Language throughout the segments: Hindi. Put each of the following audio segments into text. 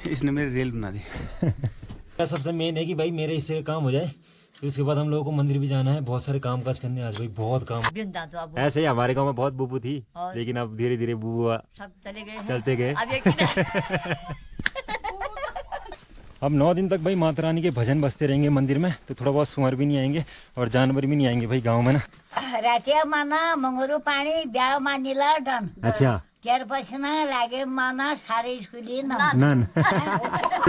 इसने मेरी रेल बना दी। सबसे मेन है कि भाई मेरे हिस्से का काम हो जाए, फिर उसके बाद हम लोगों को मंदिर भी जाना है, बहुत सारे काम काज करने आज भाई, बहुत काम। ऐसे ही हमारे गांव में बहुत बुबू थी, लेकिन अब धीरे धीरे बुबू सब चलते गए। अब 9 दिन तक भाई माता रानी के भजन बजते रहेंगे मंदिर में, तो थोड़ा बहुत सुअर भी नहीं आएंगे और जानवर भी नहीं आएंगे भाई गांव में ना। रातिया माना मंगरू पानी ब्याह मानिला डन। अच्छा, त्यार पछना लागे माना सारे स्कूली नन।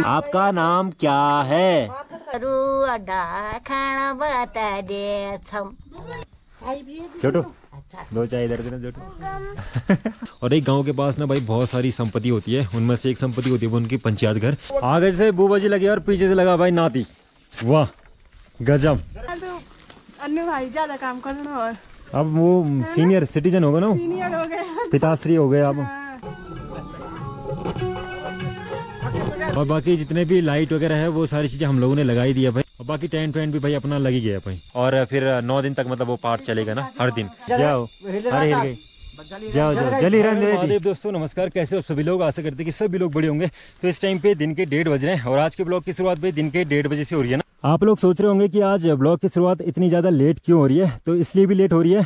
आपका नाम क्या है? अड्डा खाना बता दे छोटू, दो चाय इधर देना छोटू। और एक गांव के पास ना भाई बहुत सारी संपत्ति होती है, उनमें से एक संपत्ति होती है वो उनकी पंचायत घर। आगे से बुबाजी लगे और पीछे से लगा भाई नाती। वाह गजब। अन्य भाई ज्यादा काम करना और अब वो सीनियर सिटीजन होगा ना, सीनियर हो गए, पिताश्री हो गए अब। और बाकी जितने भी लाइट वगैरह है वो सारी चीजें हम लोगों ने लगाई दी है भाई, और बाकी टेंट वेंट भी भाई अपना लगी गया भाई। और फिर 9 दिन तक मतलब वो पाठ चलेगा ना हर दिन। जाओ, अरे हिल गई, जाओ जाओ जल्दी रहने। दोस्तों नमस्कार, कैसे हो सभी लोग? आशा करते हैं कि सभी लोग बड़े होंगे। तो इस टाइम पे दिन के 1:30 बज रहे हैं और आज के ब्लॉग की शुरुआत भाई दिन के 1:30 बजे से हो रही है ना। आप लोग सोच रहे होंगे कि आज ब्लॉग की शुरुआत इतनी ज़्यादा लेट क्यों हो रही है, तो इसलिए भी लेट हो रही है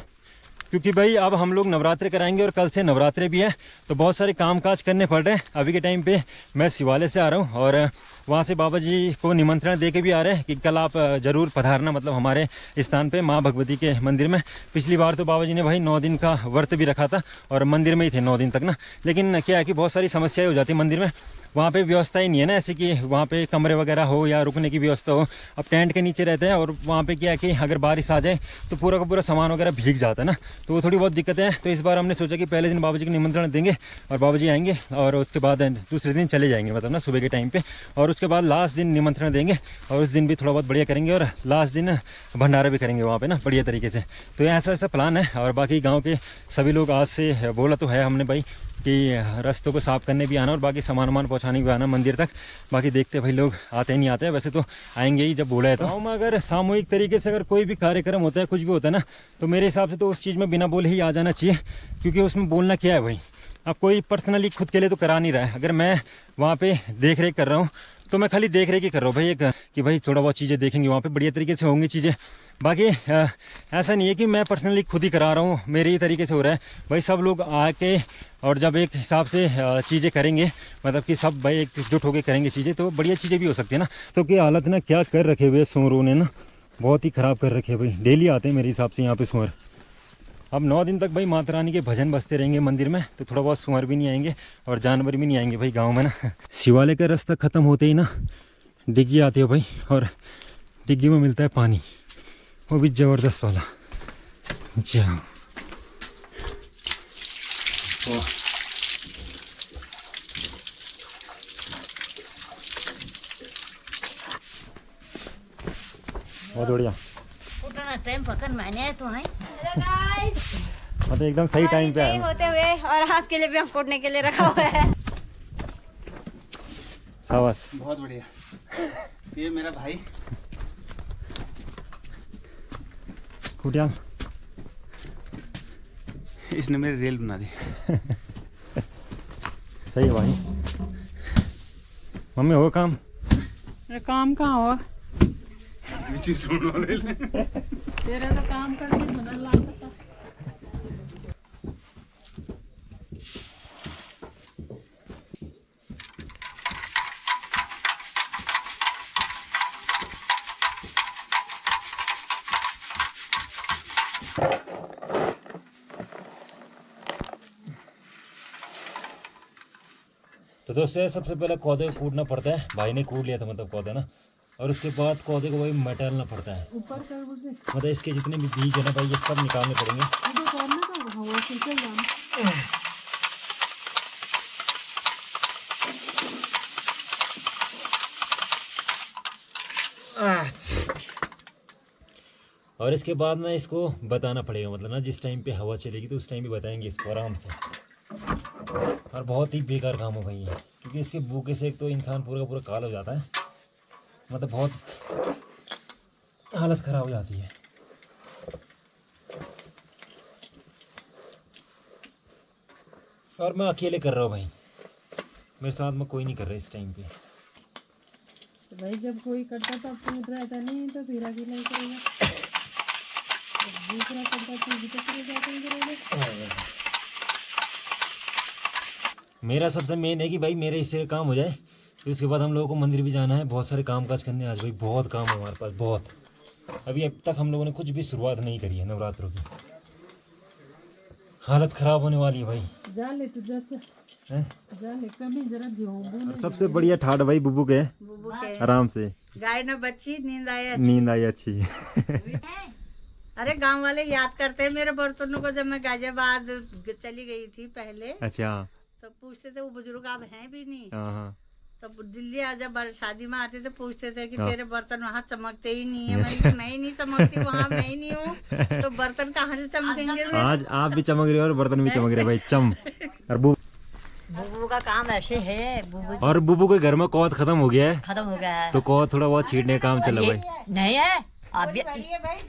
क्योंकि भाई अब हम लोग नवरात्रे कराएंगे और कल से नवरात्रे भी है, तो बहुत सारे कामकाज करने पड़ रहे हैं। अभी के टाइम पे मैं शिवालय से आ रहा हूँ और वहाँ से बाबा जी को निमंत्रण दे के भी आ रहे हैं कि कल आप ज़रूर पधारना, मतलब हमारे स्थान पे माँ भगवती के मंदिर में। पिछली बार तो बाबा जी ने भाई 9 दिन का व्रत भी रखा था और मंदिर में ही थे 9 दिन तक ना, लेकिन क्या है कि बहुत सारी समस्याएं हो जाती है मंदिर में। वहाँ पे व्यवस्था ही नहीं है ना ऐसे कि वहाँ पे कमरे वगैरह हो या रुकने की व्यवस्था हो। अब टेंट के नीचे रहते हैं और वहाँ पे क्या है कि अगर बारिश आ जाए तो पूरा का पूरा सामान वगैरह भीग जाता है ना, तो वो थोड़ी बहुत दिक्कतें हैं। तो इस बार हमने सोचा कि पहले दिन बाबा जी को निमंत्रण देंगे और बाबा जी आएंगे और उसके बाद दूसरे दिन चले जाएंगे, मतलब ना सुबह के टाइम पे, और उसके बाद लास्ट दिन निमंत्रण देंगे और उस दिन भी थोड़ा बहुत बढ़िया करेंगे और लास्ट दिन भंडारा भी करेंगे वहाँ पे ना बढ़िया तरीके से। तो ऐसा ऐसा प्लान है। और बाकी गाँव के सभी लोग आज से बोला तो है हमने भाई कि रास्तों को साफ करने भी आना और बाकी सामान वामान पहुँचाने भी आना मंदिर तक। बाकी देखते भाई लोग आते नहीं आते हैं, वैसे तो आएंगे ही जब बोला है। तो गाँव में अगर सामूहिक तरीके से अगर कोई भी कार्यक्रम होता है, कुछ भी होता है ना, तो मेरे हिसाब से तो उस चीज़ में बिना बोले ही आ जाना चाहिए, क्योंकि उसमें बोलना क्या है भाई। अब कोई पर्सनली खुद के लिए तो करा नहीं रहा है। अगर मैं वहाँ पे देख रेख कर रहा हूँ तो मैं खाली देख रेख ही कर रहा हूँ भाई, एक कि भाई थोड़ा बहुत चीज़ें देखेंगे वहाँ पे, बढ़िया तरीके से होंगी चीज़ें। बाकी ऐसा नहीं है कि मैं पर्सनली खुद ही करा रहा हूँ, मेरे ही तरीके से हो रहा है भाई। सब लोग आके और जब एक हिसाब से चीज़ें करेंगे, मतलब कि सब भाई एकजुट होकर करेंगे चीज़ें, तो बढ़िया चीज़ें भी हो सकती है ना। तो क्या हालत ना क्या कर रखे हुए सूअरों ने ना, बहुत ही ख़राब कर रखे भाई। डेली आते हैं मेरे हिसाब से यहाँ पे सूअर। अब 9 दिन तक भाई माता रानी के भजन बजते रहेंगे मंदिर में, तो थोड़ा बहुत सूअर भी नहीं आएंगे और जानवर भी नहीं आएंगे भाई गाँव में ना। शिवालय का रास्ता ख़त्म होते ही ना डिग्गी आती है भाई, और डिग्गी में मिलता है पानी, वो भी ज़बरदस्त वाला। जाओ बहुत बढ़िया, उठना टाइम पकड़ माने तो है। मतलब एकदम सही टाइम पे आए होते हुए, और आपके लिए भी हम कोटने के लिए रखा हुआ है। शाबाश, बहुत बढ़िया। ये मेरा भाई कुटिया, इसने मेरी रेल बना दी। सही है भाई। मम्मी हो काम? काम कहाँ हो तेरा तो काम करके बदल लाता। तो दोस्तों सबसे पहले पौधे को कूटना पड़ता है, भाई ने कूट लिया था मतलब पौधा ना, और उसके बाद पौधे को भाई मटालना पड़ता है। मतलब इसके जितने भी बीज है ना भाई, ये सब निकालने पड़ेंगे। और इसके बाद ना इसको बताना पड़ेगा, मतलब ना जिस टाइम पे हवा चलेगी तो उस टाइम भी बताएंगे इसको आराम से। और बहुत ही बेकार काम हो भाई ये, क्योंकि इसके भूखे से एक तो इंसान पूरा का पूरा काल हो जाता है, मतलब बहुत हालत ख़राब हो जाती है। और मैं अकेले कर रहा हूँ भाई, मेरे साथ में कोई नहीं कर रहा इस टाइम पे। तो भाई जब कोई करता तो अपने रहता नहीं तो फिर अकेला ही करेगा, दूसरा करता तो भी तो करेगा। मेरा सबसे मेन है कि भाई मेरे इससे काम हो जाए, फिर उसके बाद हम लोगों को मंदिर भी जाना है, बहुत सारे काम काज करने आज भाई, बहुत काम है हमारे पास बहुत। अभी अब तक हम लोगों ने कुछ भी शुरुआत नहीं करी है नवरात्रों की, हालत खराब होने वाली है भाई। जा ले तू जैसे जा ले कभी जरा जो सबसे बढ़िया ठाट भाई बुबू के, आराम से गाय न बच्ची नींद आया। नींद आई अच्छी। अरे गांव वाले याद करते हैं मेरे बर्तनों को, जब मैं गाजियाबाद चली गई थी पहले अच्छा तो पूछते थे, वो बुजुर्ग अब हैं भी नहीं, हाँ तो दिल्ली आ जब शादी में आते थे पूछते थे कि तेरे बर्तन वहाँ चमकते ही नहीं है। मैं ही नहीं चमकती वहाँ, मैं ही नहीं हूँ, तो बर्तन कहाँ से चमकेंगे। आज आप भी चमक रहे हो और बर्तन भी चमक रहे भाई चम। और बुबू का काम ऐसे है, बुबू और बुबू के घर में कौत खत्म हो गया है, खत्म हो गया है। तो कौत थोड़ा बहुत छीटने का काम चला भाई। नहीं है अब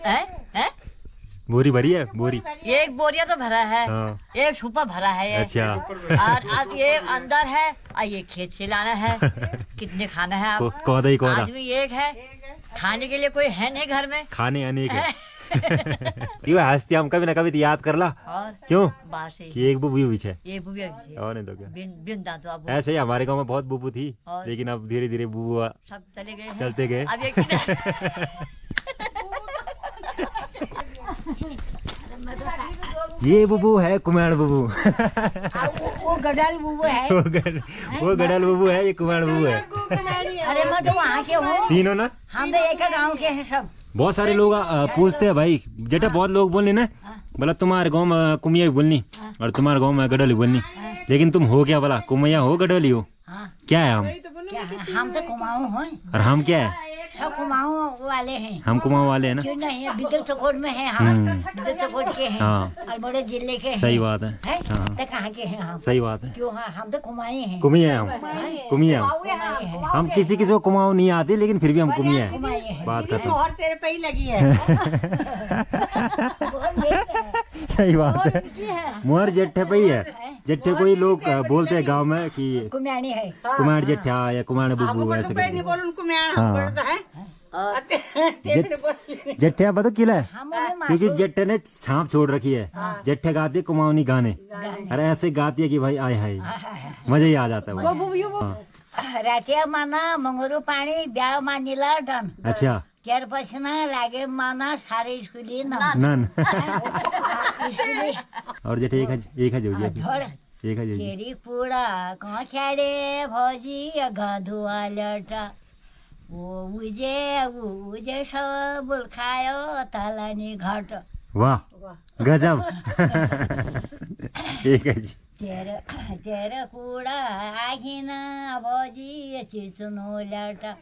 है बोरी भरी है बोरी, एक बोरिया तो भरा है, हाँ। एक छुपा भरा है ये। अच्छा और अब ये अंदर है और ये खेत से लाना है। कितने खाना है आप? कौदा ही कौदा, आदमी एक है, खाने के लिए कोई है नहीं घर में। खाने अनेक है। क्यों हंसती, हम कभी ना कभी तो याद कर ला। और क्यों बात सही कि एक बुबू भी है ये बुबी है। और नहीं तो क्या। बिन दांतों अब ऐसे ही हमारे गांव में बहुत बुबू थी, और? लेकिन अब धीरे धीरे बुबू सब चले गए हैं। चलते गए। अब ये ये बुबू है कुमार बुबू। वो गडल बुबू है। वो गडल बुबू है, ये कुमार बुबू है। अरे मैं तो वहाँ के हूँ, तीनों ना, हम तो एक गांव के हैं सब। बहुत सारे लोग पूछते हैं भाई, जेठा बहुत लोग बोलनी ना, बोला तुम्हारे गाँव में कुमिया भी बोलनी और तुम्हारे गाँव में गडोली बोलनी, लेकिन तुम हो क्या बोला, कुमिया हो गडोली हो? हाँ। क्या है हम? क्या है? हम तो कुमाऊं हैं। और हम क्या है? सब कुमाऊं वाले हैं। हम कुमाऊं वाले हैं ना। क्यों नहीं है, बिदर चकोट में है हम, बिदर चकोट के हैं। हाँ। अलबड़े जिले के हैं। सही बात है। हाँ। तो कहाँ के हैं हम? सही बात है। क्यों? हाँ, हम तो कुमाई हैं। कुमिया हम, कुमिया हम किसी किसी को कुमाऊं नहीं आती, लेकिन फिर भी हम कुमिया है। बात करते और तेरे पे ही लगी है। सही बात है, मोहर जेठे पे ही है। जेठे को ही लोग बोलते हैं गांव में कि कुमानी है। कुमार जेठा या कुमार बुबू ऐसे नहीं करके। बोल उनको मैं हाँ। बोलता है। जेठे पता किला है, हम उन्हें क्योंकि जेठे ने छाप छोड़ रखी है। जेठे गाती है कुमाऊनी गाने, अरे ऐसे गाती है कि भाई आय हाय मजा ही आ जाता है भाई। हाँ। रातिया माना मंगरू पानी ब्याह मानिला डन। अच्छा त्यार पछिना लागे माना सारे स्कूली न नन। स्कूली और जेठे एक है जो धड़ एक है जो केरी पुडा कछाडे भजी गधुआ लटा उजे सबुल खायो तलानी घट। वाह गजब। एक है जी। तेर कुडा आखिन भजी चिचुनो लटा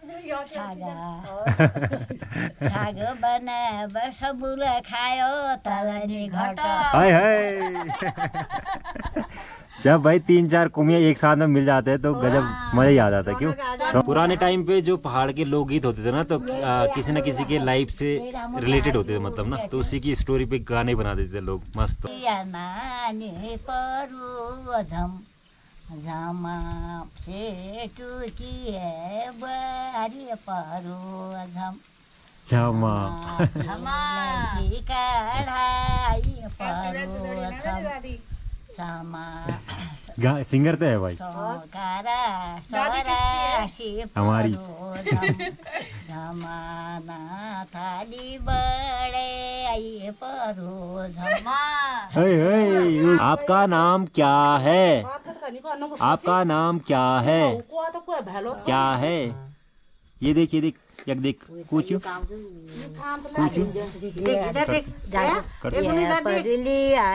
छाग बना सबुल खायो तलानी घट। हाय हाय। जब भाई 3-4 कुमिया एक साथ में मिल जाते हैं तो गजब मजा ही आ जाता है। क्यों? तो पुराने टाइम पे जो पहाड़ के लोकगीत होते थे ना, तो किसी न किसी के लाइफ से रिलेटेड होते थे, मतलब ना, तो उसी की स्टोरी पे गाने बना देते थे लोग मस्त। नानी परू झम झमा से टूकी है बारी परू झम झमा झमा कढ़ाई परू झम सिंगर तो है भाई हमारी। थाली बड़े परो आपका नाम क्या है? आपका नाम क्या है? क्या है? ये देख ये देख एक देख कुछ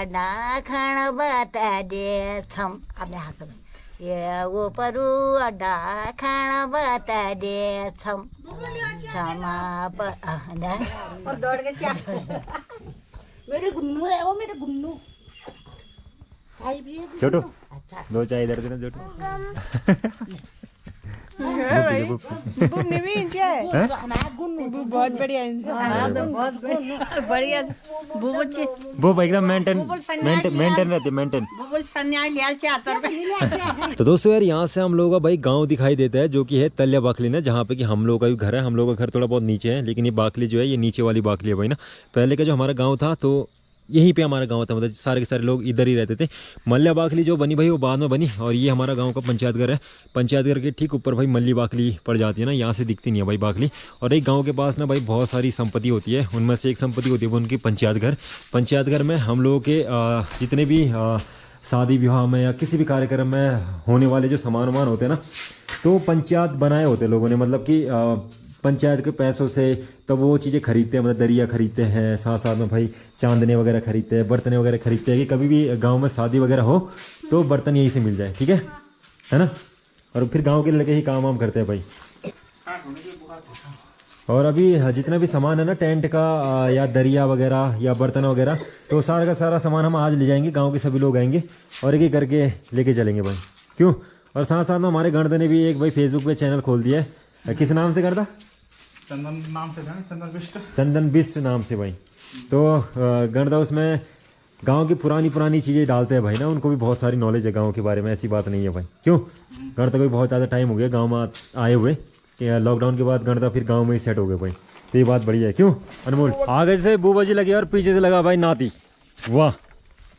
डाखण बता दे थम अपने हाथ में ये वो परू डाखण बता दे थम क्षमा और दौड़ के क्या मेरे गुन्नू है वो, मेरे गुन्नू छोटू 2 चाय इधर देना छोटू। बहुत बढ़िया बढ़िया बुबुची वो एकदम मेंटेन रहते मेंटेन। बुबुल सन्याय लिया आता तो दोस्तों यार यहाँ से हम लोगों का भाई गांव दिखाई देता है जो कि है तल्या बाकली ना, जहाँ पे कि हम लोग का भी घर है। हम लोग का घर थोड़ा बहुत नीचे है, लेकिन ये बाकली जो है ये नीचे वाली बाकली है भाई ना। पहले का जो हमारा गाँव था तो यहीं पे हमारा गांव था, मतलब सारे के सारे लोग इधर ही रहते थे। मल्ल्या बाकली जो बनी भाई वो बाद में बनी, और ये हमारा गांव का पंचायत घर है। पंचायत घर के ठीक ऊपर भाई मल्ली बाकली पड़ जाती है ना, यहाँ से दिखती नहीं है भाई बाकली। और एक गांव के पास ना भाई बहुत सारी संपत्ति होती है, उनमें से एक संपत्ति होती है वो उनकी पंचायत घर। पंचायत घर में हम लोगों के जितने भी शादी विवाह में या किसी भी कार्यक्रम में होने वाले जो सामान वामान होते हैं ना, तो पंचायत बनाए होते लोगों ने, मतलब कि पंचायत के पैसों से तब वो चीज़ें खरीदते हैं, मतलब दरिया खरीदते हैं, साथ साथ में भाई चांदने वगैरह खरीदते हैं, बर्तने वगैरह खरीदते हैं कि कभी भी गांव में शादी वगैरह हो तो बर्तन यहीं से मिल जाए, ठीक है ना। और फिर गांव के लड़के ही काम वाम करते हैं भाई। और अभी जितना भी सामान है ना टेंट का या दरिया वगैरह या बर्तन वगैरह, तो सारा का सारा सामान हम आज ले जाएंगे। गाँव के सभी लोग आएंगे और एक एक करके लेके चलेंगे भाई, क्यों। और साथ साथ में हमारे गणदा ने भी एक भाई फेसबुक पे चैनल खोल दिया है। किस नाम से गणदा? चंदन नाम से चंदन बिस्ट नाम से भाई। तो गणदा उसमें गांव की पुरानी चीज़ें डालते हैं भाई ना, उनको भी बहुत सारी नॉलेज है गांव के बारे में, ऐसी बात नहीं है भाई, क्यों। गणदा को भी बहुत ज़्यादा टाइम हो गया गांव में आए हुए, लॉकडाउन के बाद गणदा फिर गांव में ही सेट हो गए भाई, तो ये बात बढ़िया है, क्यों अनमोल। आगे से बूबाजी लगी और पीछे से लगा भाई नाती, वाह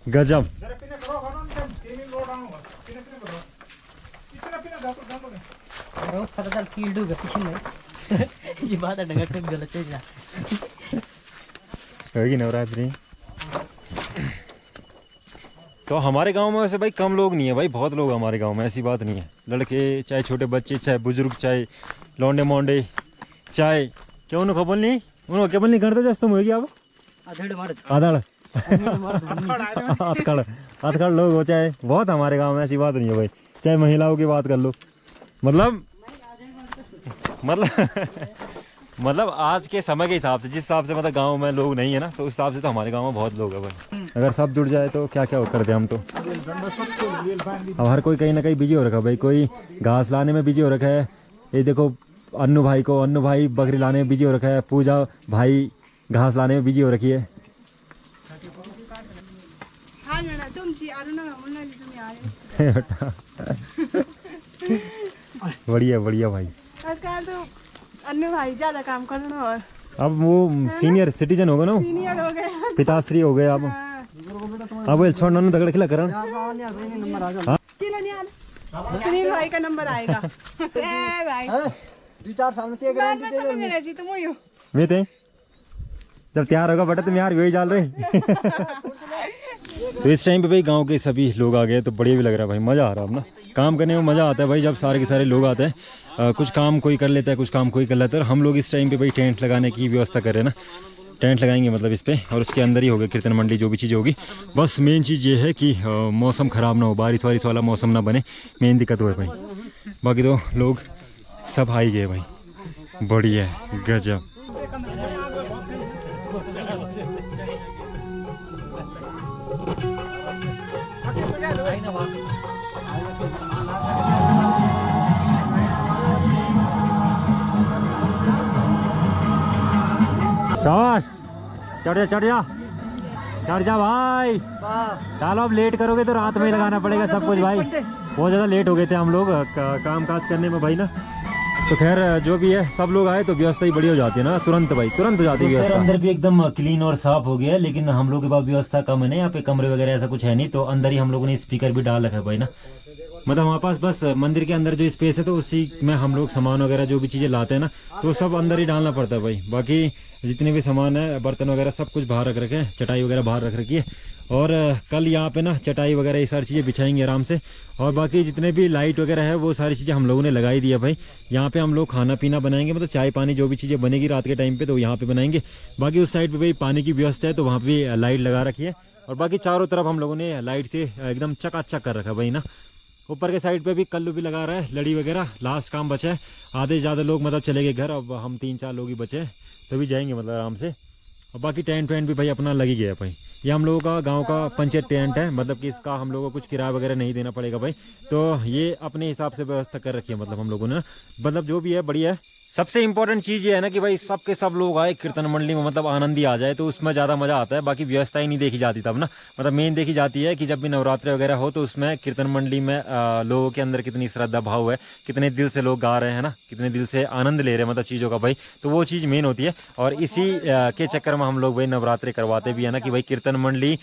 गजब। ये बात है गलत है होगी नवरात्रि। तो हमारे गांव में वैसे भाई कम लोग नहीं है भाई, बहुत लोग हमारे गांव में, ऐसी बात नहीं है। लड़के चाहे छोटे बच्चे, चाहे बुजुर्ग, चाहे लौंडे मोंडे, चाहे क्या उन्होंने खबर नहीं, उन्होंने क्या नहीं करते जैसे तुम होगी अब आधड़ हथकड़ लोग हो, चाहे बहुत हमारे गाँव में, ऐसी बात नहीं है भाई। चाहे महिलाओं की बात कर लो, मतलब आज के समय के हिसाब से, जिस हिसाब से मतलब गांव में लोग नहीं है ना, तो उस हिसाब से तो हमारे गांव में बहुत लोग हैं भाई। अगर सब जुड़ जाए तो क्या क्या कर दे हम तो। अब हर कोई कहीं ना कहीं बिजी हो रखा है भाई, कोई घास लाने में बिजी हो रखा है। ये देखो अन्नू भाई बकरी लाने में बिजी हो रखा है, पूजा भाई घास लाने में बिजी हो रखी है। बढ़िया भाई। अन्नू भाई ज्यादा काम करना, और अब वो सीनियर सिटीजन होगा ना, सीनियर हो गए, पिताश्री हो गए अब छोड़ना ना दगड़ खिला करण। सुनील भाई का नंबर आएगा। भाई 2-4 साल में थे जब तैयार होगा बेटा तुम यार वही डाल रहे। तो इस टाइम पे भाई गांव के सभी लोग आ गए, तो बढ़िया भी लग रहा है भाई, मज़ा आ रहा है। अब ना काम करने में मज़ा आता है भाई, जब सारे के सारे लोग आते हैं। कुछ काम कोई कर लेता है, कुछ काम कोई कर लेता है। और हम लोग इस टाइम पे भाई टेंट लगाने की व्यवस्था कर रहे हैं ना, टेंट लगाएंगे मतलब इस पे, और उसके अंदर ही होगी कीर्तन मंडी, जो भी चीज़ होगी। बस मेन चीज़ ये है कि मौसम ख़राब ना हो, बारिश वारिश वाला मौसम ना बने, मेन दिक्कत हो है भाई। बाकी तो लोग सब आ ही गए भाई, बढ़िया गजब। शाबाश, चढ़ जा भाई। चलो अब लेट करोगे तो रात में ही लगाना पड़ेगा सब कुछ भाई, बहुत ज़्यादा लेट हो गए थे हम लोग काम काज करने में भाई ना। तो खैर जो भी है, सब लोग आए तो व्यवस्था ही बढ़िया हो जाती है ना, तुरंत हो जाती है व्यवस्था। अंदर भी एकदम क्लीन और साफ हो गया है, लेकिन हम लोग के पास व्यवस्था कम है ना, यहाँ पे कमरे वगैरह ऐसा कुछ है नहीं, तो अंदर ही हम लोगों ने स्पीकर भी डाल रखा है भाई ना। मतलब हमारे पास बस मंदिर के अंदर जो स्पेस है, तो उसी में हम लोग सामान वगैरह जो भी चीज़ें लाते हैं ना, तो सब अंदर ही डालना पड़ता है भाई। बाकी जितने भी सामान है, बर्तन वगैरह सब कुछ बाहर रख रखे हैं, चटाई वगैरह बाहर रख रखी है। और कल यहाँ पे ना चटाई वगैरह ये सारी चीज़ें बिछाएंगे आराम से। और बाकी जितने भी लाइट वगैरह है वो सारी चीज़ें हम लोगों ने लगाई दी है भाई। यहाँ पे हम लोग खाना पीना बनाएंगे, मतलब चाय पानी जो भी चीज़ें बनेगी रात के टाइम पे, तो यहाँ पे बनाएंगे। बाकी उस साइड पे भाई पानी की व्यवस्था है, तो वहाँ पे लाइट लगा रखी है। और बाकी चारों तरफ हम लोगों ने लाइट से एकदम चकाचक कर रखा है भाई ना। ऊपर के साइड पे भी कल्लू भी लगा रहा है, लड़ी वगैरह। लास्ट काम बचा है, आधे से ज़्यादा लोग मतलब चले गए घर, अब हम 3-4 लोग ही बचे हैं, तभी जाएंगे मतलब आराम से। और बाकी टेंट वेंट भी भाई अपना लग ही गया भाई। ये हम लोगों का गांव का पंचायत टेंट है, मतलब कि इसका हम लोगों को कुछ किराया वगैरह नहीं देना पड़ेगा भाई। तो ये अपने हिसाब से व्यवस्था कर रखी है, मतलब हम लोगों ने, मतलब जो भी है बढ़िया है। सबसे इम्पोर्टेंट चीज़ ये है ना कि भाई सब के सब लोग आए कीर्तन मंडली में, मतलब आनंद ही आ जाए, तो उसमें ज़्यादा मज़ा आता है। बाकी व्यवस्था ही नहीं देखी जाती तब ना, मतलब मेन देखी जाती है कि जब भी नवरात्रि वगैरह हो तो उसमें कीर्तन मंडली में लोगों के अंदर कितनी श्रद्धा भाव है, कितने दिल से लोग गा रहे हैं ना, कितने दिल से आनंद ले रहे हैं मतलब चीज़ों का भाई, तो वो चीज़ मेन होती है। और इसी के चक्कर में हम लोग भाई नवरात्रि करवाते भी है ना, कि भाई कीर्तन मंडली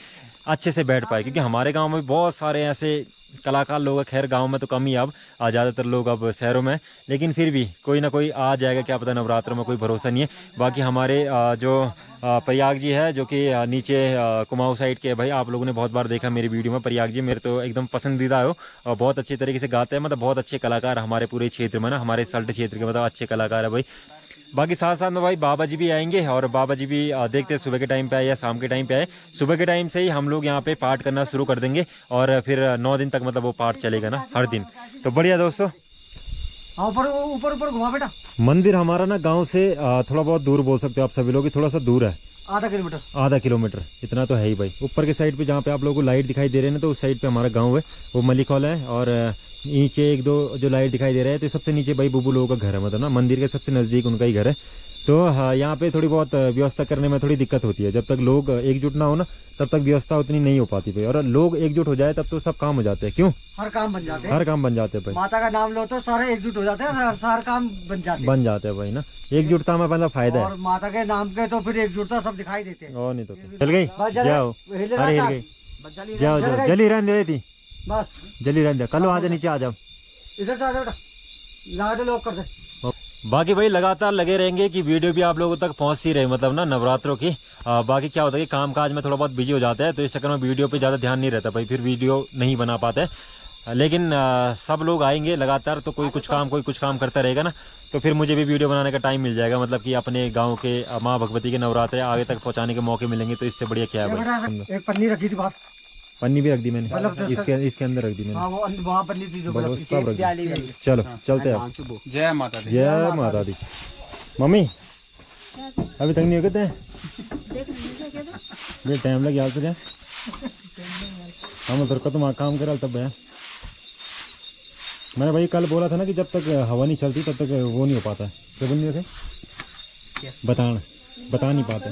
अच्छे से बैठ पाए, क्योंकि हमारे गाँव में बहुत सारे ऐसे कलाकार लोग हैं। खैर गांव में तो कम ही, अब ज़्यादातर लोग अब शहरों में, लेकिन फिर भी कोई ना कोई आ जाएगा, क्या पता नवरात्रों में, कोई भरोसा नहीं है। बाकी हमारे जो प्रयाग जी है, जो कि नीचे कुमाऊं साइड के भाई, आप लोगों ने बहुत बार देखा मेरी वीडियो में, प्रयाग जी मेरे तो एकदम पसंदीदा हो, और बहुत अच्छे तरीके से गाते हैं, मतलब बहुत अच्छे कलाकार हमारे पूरे क्षेत्र में ना, हमारे सल्ट क्षेत्र के मतलब अच्छे कलाकार है भाई। बाकी साथ साथ में भाई बाबा जी भी आएंगे, और बाबा जी भी देखते हैं सुबह के टाइम पे आए या शाम के टाइम पे आए। सुबह के टाइम से ही हम लोग यहाँ पे पाठ करना शुरू कर देंगे, और फिर 9 दिन तक मतलब वो पाठ चलेगा ना हर दिन। तो बढ़िया दोस्तों, ऊपर ऊपर ऊपर घुमा बेटा। मंदिर हमारा ना गांव से थोड़ा बहुत दूर बोल सकते हो आप सभी लोग, थोड़ा सा दूर है, आधा किलोमीटर इतना तो है ही भाई। ऊपर के साइड पे जहाँ पे आप लोगों को लाइट दिखाई दे रहे हैं ना, तो उस साइड पे हमारा गाँव है, वो मलिकौल है। और नीचे एक दो जो लाइट दिखाई दे रहा है, तो सबसे नीचे भाई बुबू लोगों का घर है, मतलब ना मंदिर के सबसे नज़दीक उनका ही घर है। तो हाँ, यहाँ पे थोड़ी बहुत व्यवस्था करने में थोड़ी दिक्कत होती है, जब तक लोग एकजुट ना हो ना तब तक व्यवस्था उतनी नहीं हो पाती भाई। और लोग एकजुट हो जाए तब तो सब काम हो जाते हैं। क्यों? हर काम बन जाते हैं, हर काम बन जाते हैं भाई। माता का नाम लो तो सारे एकजुट हो जाते हैं, सारे काम बन जाते हैं भाई ना, एकजुटता में मतलब फायदा है। और माता के नाम के तो फिर एकजुटता सब दिखाई देते हैं। और नहीं तो चल गई, जाओ अरे हिल गई, जाओ जाओ जल्दी रहने दे थी, बस जल्दी रहने दे, कल आ जा, नीचे आ जाओ, इधर से आ जाओ बेटा, लगा दे लोग कर दे। बाकी भाई लगातार लगे रहेंगे कि वीडियो भी आप लोगों तक पहुंचती रहे, मतलब ना नवरात्रों की। बाकी क्या होता है कि काम काज में थोड़ा बहुत बिजी हो जाता है, तो इस चक्कर में वीडियो पे ज़्यादा ध्यान नहीं रहता भाई, फिर वीडियो नहीं बना पाते। लेकिन सब लोग आएंगे लगातार, तो कोई कुछ काम करता रहेगा ना, तो फिर मुझे भी वीडियो बनाने का टाइम मिल जाएगा, मतलब कि अपने गाँव के माँ भगवती के नवरात्रे आगे तक पहुँचाने के मौके मिलेंगे, तो इससे बढ़िया क्या है भाई। एक पन्नी रखी थी बाहर, पन्नी भी रख दी मैंने, मतलब इसके अंदर रख दी मैंने, हाँ वो वहाँ पन्नी थी जो बस सब रख दी। चलो चलते हैं अब। जय माता दी। जय माता दी। मम्मी अभी तक नहीं हो गए ये टाइम लग गया हम उधर का तुम काम करा तब है। मैंने भाई कल बोला था ना कि जब तक हवा नहीं चलती तब तक वो नहीं हो पाता है, क्या नहीं रखे बता नहीं पाते।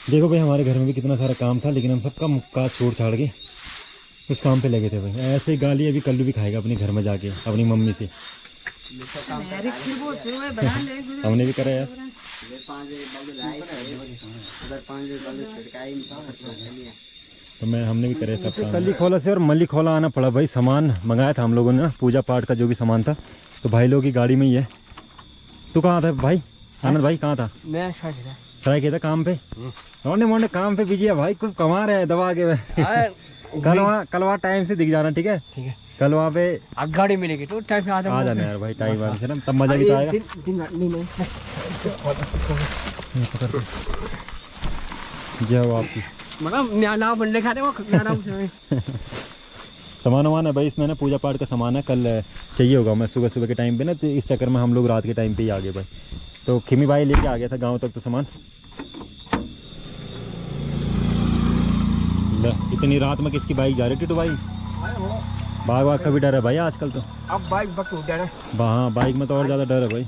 देखो भाई हमारे घर में भी कितना सारा काम था, लेकिन हम सबका मुक्का छोड़ छाड़ के उस काम पे लगे थे भाई। ऐसे गाली अभी कल्लू भी खाएगा अपने घर में जाके अपनी मम्मी से, हमने भी करा यार। तो हमने भी करे सब काम। कली खोला से और मल्ली खोला आना पड़ा भाई, सामान मंगाया था हम लोगों ने, पूजा पाठ का जो भी सामान था, तो भाई लोगों की गाड़ी में ही है। तू कहाँ था भाई? आनंद भाई कहाँ था? मैं ट्राई किया था काम पे, मोने काम पे बिजी है भाई, कुछ कमा रहे हैं दबा के वैसे। कल वहाँ टाइम से दिख जाना, ठीक है? कल वहाँ पे गाड़ी मिलेगी तो टाइम पे आ जाना यार भाई, टाइम से ना तब मजा भी तो आएगा। जय हो आपकी। सामान वामान है भाई इसमें ना, पूजा पाठ का सामान है, कल चाहिए होगा। मैं सुबह के टाइम पे ना, तो इस चक्कर में हम लोग रात के टाइम पे ही आ गए भाई। तो खिमी भाई लेके आ गया था गांव तक तो सामान। इतनी रात में किसकी बाइक जा रही थी? तो भाई बाघ का भी डर है भाई आजकल तो। अब बाइक बक डर है। हाँ बाइक में तो और ज़्यादा डर है भाई।